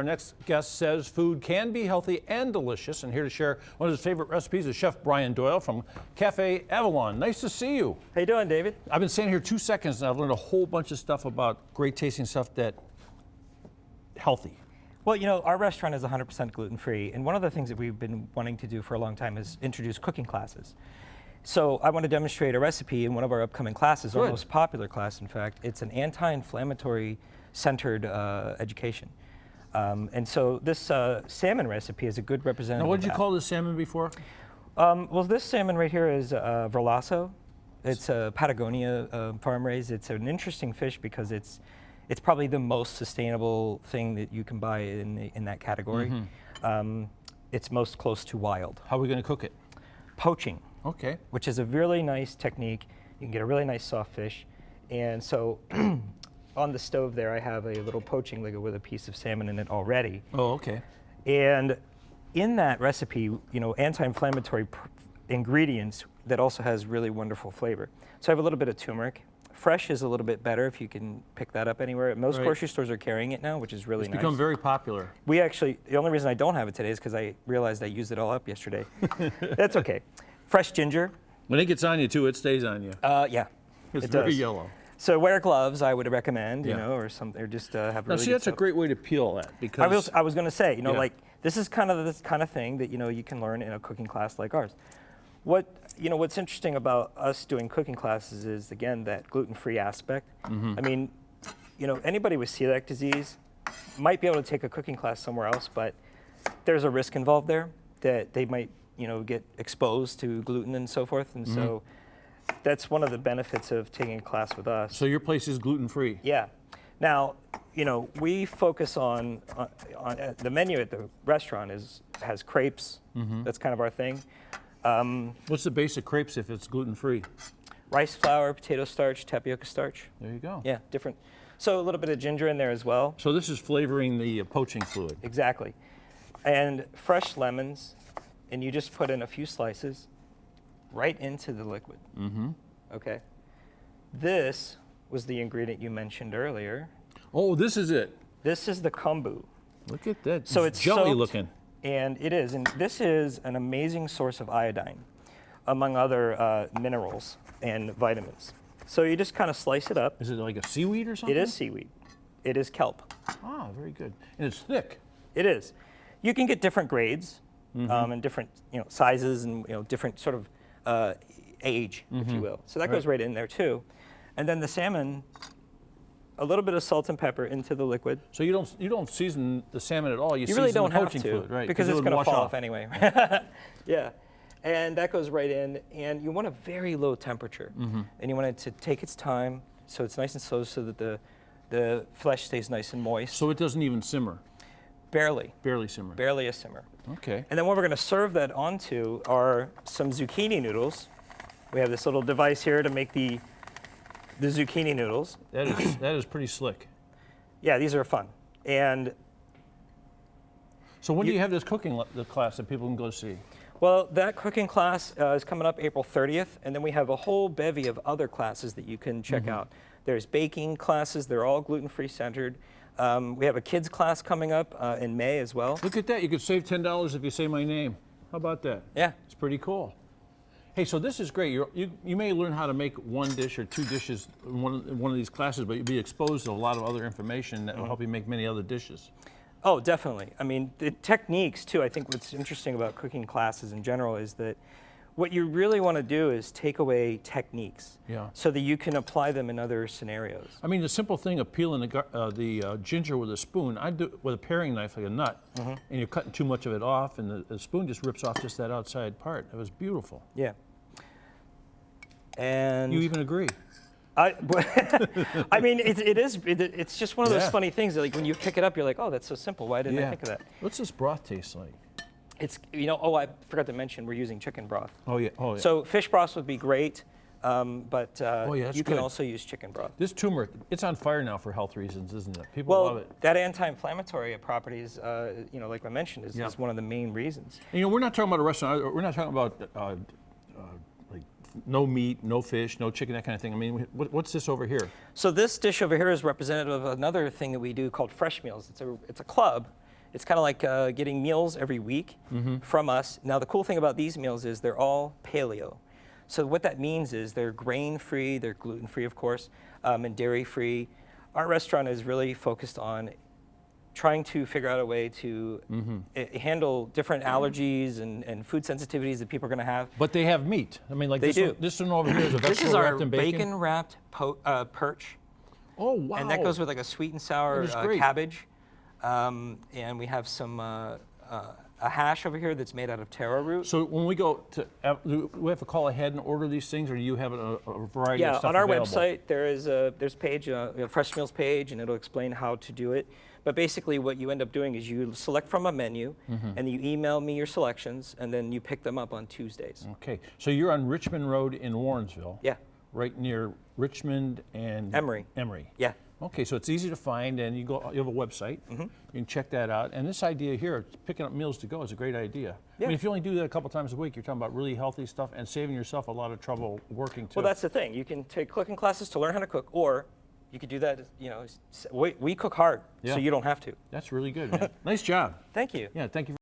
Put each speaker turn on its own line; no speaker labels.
Our next guest says food can be healthy and delicious, and here to share one of his favorite recipes is Chef Brian Doyle from Cafe Avalaun. Nice to see you.
How you doing, David?
I've been standing here 2 seconds and I've learned a whole bunch of stuff about great tasting stuff that healthy.
Well, you know, our restaurant is 100% gluten-free, and one of the things that we've been wanting to do for a long time is introduce cooking classes. So I want to demonstrate a recipe in one of our upcoming classes, our most popular class, in fact. It's an anti-inflammatory centered education. And so this salmon recipe is a good representative.
Now, what did you
of that.
call this salmon before?
Well, this salmon right here is Verlasso. It's a Patagonia farm raised. It's an interesting fish because it's probably the most sustainable thing that you can buy in that category. It's most close to wild.
How are we going to cook it?
Poaching.
Okay.
Which is a really nice technique. You can get a really nice soft fish. And so on the stove there, I have a little poaching liga with a piece of salmon in it already.
Oh, okay.
And in that recipe, you know, anti-inflammatory ingredients that also has really wonderful flavor. So I have a little bit of turmeric. Fresh is a little bit better if you can pick that up anywhere. Most grocery stores are carrying it now, which is really nice.
It's become very popular.
We actually, the only reason I don't have it today is because I realized I used it all up yesterday. That's okay. Fresh ginger.
When it gets on you too, it stays on you.
Yeah.
It's very yellow.
So wear gloves, I would recommend, you know, or something, or just have.
Now,
really
see, that's a great way to peel that because
I was going to say, you know, like this is kind of this kind of thing that you know you can learn in a cooking class like ours. What's interesting about us doing cooking classes is again that gluten-free aspect. I mean, you know, anybody with celiac disease might be able to take a cooking class somewhere else, but there's a risk involved there that they might, you know, get exposed to gluten and so forth, and so. That's one of the benefits of taking a class with us.
So your place is gluten-free?
Yeah. Now, you know, we focus on the menu at the restaurant has crepes. That's kind of our thing.
What's the base of crepes if it's gluten-free?
Rice flour, potato starch, tapioca starch.
There you go.
Yeah, different. So a little bit of ginger in there as well.
So this is flavoring the poaching fluid.
Exactly. And fresh lemons, and you just put in a few slices right into the liquid. Okay. This was the ingredient you mentioned earlier.
Oh, this is it.
This is the kombu.
Look at that.
So it's
jelly
soaked,
looking.
And it is. And this is an amazing source of iodine, among other minerals and vitamins. So you just kind of slice it up.
Is it like a seaweed or something?
It is seaweed. It is kelp.
Ah, very good. And it's thick.
It is. You can get different grades and different sizes and different sort of age, if you will. So that goes right in there too. And then the salmon, a little bit of salt and pepper into the liquid.
So you don't season the salmon at all. You
really
season
don't
the
have
poaching
to,
fluid, right?
because it's
it
going to
wash
fall
off
off anyway. Yeah. And that goes right in, and you want a very low temperature. And you want it to take its time, so it's nice and slow, so that the flesh stays nice and moist.
So it doesn't even simmer.
Barely.
Barely simmer.
Barely a simmer.
Okay.
And then what we're going to serve that onto are some zucchini noodles. We have this little device here to make the zucchini noodles.
That is pretty slick.
Yeah, these are fun. And
so when do you have this cooking class that people can go see?
well, that cooking class is coming up April 30th, and then we have a whole bevy of other classes that you can check out. There's baking classes. They're all gluten-free centered. We have a kids class coming up in May as well.
Look at that. You could save $10 if you say my name. How about that?
Yeah.
It's pretty cool. Hey, so this is great. You may learn how to make one dish or two dishes in one of these classes, but you'll be exposed to a lot of other information that will help you make many other dishes.
Oh, definitely. I mean, the techniques, too. I think what's interesting about cooking classes in general is that what you really want to do is take away techniques so that you can apply them in other scenarios.
I mean, the simple thing of peeling the ginger with a spoon, I do it with a paring knife like a nut, and you're cutting too much of it off, and the spoon just rips off just that outside part. It was beautiful.
Yeah. And
you even agree.
I mean, it's just one of those funny things that, like, when you pick it up, you're like, oh, that's so simple. Why didn't I think of that?
What's this broth taste like?
It's, oh, I forgot to mention we're using chicken broth.
Oh, yeah. Oh, yeah.
So fish broth would be great, but you can
good.
also use chicken broth.
This turmeric, it's on fire now for health reasons, isn't it? People love it.
That anti-inflammatory properties, like I mentioned, is one of the main reasons.
And, we're not talking about a restaurant. We're not talking about like no meat, no fish, no chicken, that kind of thing. I mean, what's this over here?
So this dish over here is representative of another thing that we do called fresh meals. It's a club It's kind of like getting meals every week from us. Now, the cool thing about these meals is they're all paleo. So what that means is they're grain-free, they're gluten-free, of course, and dairy-free. Our restaurant is really focused on trying to figure out a way to handle different allergies and food sensitivities that people are going to have.
But they have meat. I mean, like
They do.
This one over here is a
This is
vegetable
our
wrapped in bacon.
bacon-wrapped perch.
Oh, wow.
And that goes with like a sweet and sour
That is great.
cabbage. And we have some a hash over here that's made out of taro root.
So when we go to, do we have to call ahead and order these things, or do you have a variety of stuff
on our
available?
website there's a page, a fresh meals page, and it'll explain how to do it. But basically, what you end up doing is you select from a menu, and you email me your selections, and then you pick them up on Tuesdays.
Okay, so you're on Richmond Road in Warrensville.
Yeah.
Right near Richmond and
Emory.
Emory.
Yeah.
Okay, so it's easy to find, and you have a website. You can check that out. And this idea here, picking up meals to go, is a great idea.
Yeah.
I mean, if you only do that a couple times a week, you're talking about really healthy stuff and saving yourself a lot of trouble working too.
Well, that's the thing. You can take cooking classes to learn how to cook, or you could do that. We cook hard,
Yeah.
so you don't have to.
That's really good, man. Nice job.
Thank you.
Yeah, thank you.